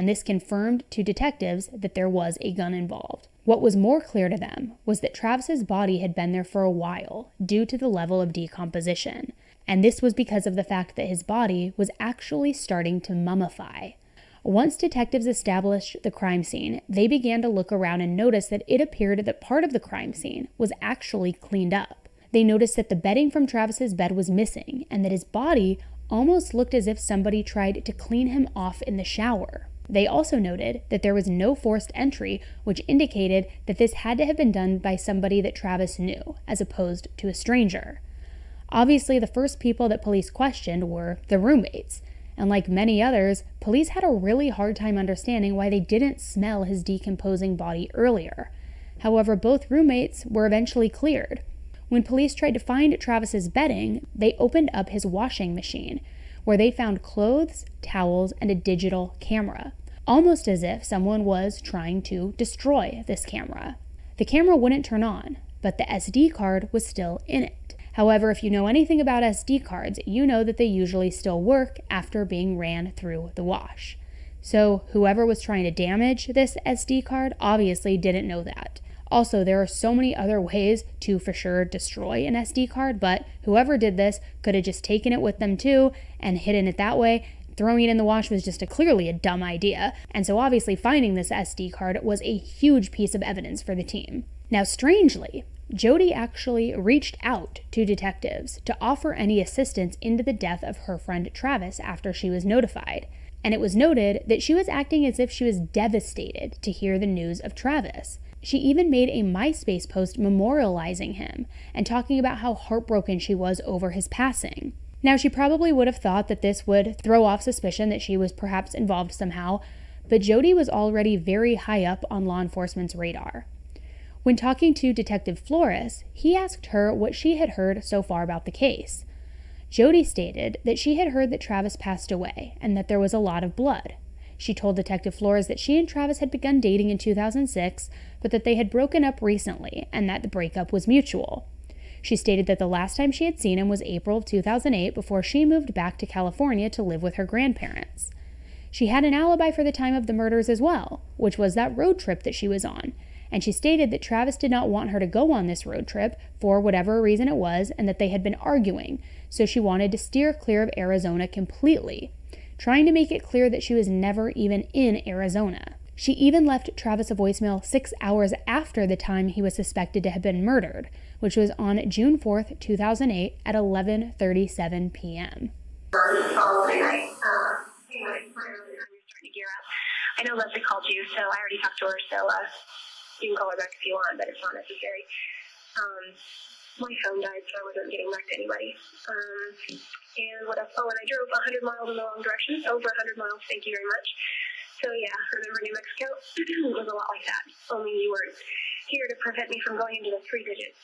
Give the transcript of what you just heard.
and this confirmed to detectives that there was a gun involved. What was more clear to them was that Travis's body had been there for a while due to the level of decomposition, and this was because of the fact that his body was actually starting to mummify. Once detectives established the crime scene, they began to look around and notice that it appeared that part of the crime scene was actually cleaned up. They noticed that the bedding from Travis's bed was missing and that his body almost looked as if somebody tried to clean him off in the shower. They also noted that there was no forced entry, which indicated that this had to have been done by somebody that Travis knew, as opposed to a stranger. Obviously, the first people that police questioned were the roommates, and like many others, police had a really hard time understanding why they didn't smell his decomposing body earlier. However, both roommates were eventually cleared. When police tried to find Travis's bedding, they opened up his washing machine, where they found clothes, towels, and a digital camera, almost as if someone was trying to destroy this camera. The camera wouldn't turn on, but the SD card was still in it. However, if you know anything about SD cards, you know that they usually still work after being ran through the wash. So whoever was trying to damage this SD card obviously didn't know that. Also, there are so many other ways to for sure destroy an SD card, but whoever did this could have just taken it with them too and hidden it that way. Throwing it in the wash was just clearly a dumb idea, and so obviously finding this SD card was a huge piece of evidence for the team. Now, strangely, Jodi actually reached out to detectives to offer any assistance into the death of her friend Travis after she was notified, and it was noted that she was acting as if she was devastated to hear the news of Travis. She even made a MySpace post memorializing him and talking about how heartbroken she was over his passing. Now, she probably would have thought that this would throw off suspicion that she was perhaps involved somehow, but Jodi was already very high up on law enforcement's radar. When talking to Detective Flores, he asked her what she had heard so far about the case. Jodi stated that she had heard that Travis passed away and that there was a lot of blood. She told Detective Flores that she and Travis had begun dating in 2006, but that they had broken up recently and that the breakup was mutual. She stated that the last time she had seen him was April of 2008 before she moved back to California to live with her grandparents. She had an alibi for the time of the murders as well, which was that road trip that she was on, and she stated that Travis did not want her to go on this road trip for whatever reason it was and that they had been arguing, so she wanted to steer clear of Arizona completely, trying to make it clear that she was never even in Arizona. She even left Travis a voicemail 6 hours after the time he was suspected to have been murdered, which was on June 4th, 2008 at 11:37 p.m. I know Leslie called you, so I already talked to her, so you can call her back if you want, but it's not necessary. My phone died, so I wasn't getting back to anybody. And what else? Oh, and I drove 100 miles in the wrong direction, over 100 miles, thank you very much. So yeah, remember New Mexico? It was a lot like that, only you weren't here to prevent me from going into the 3 digits.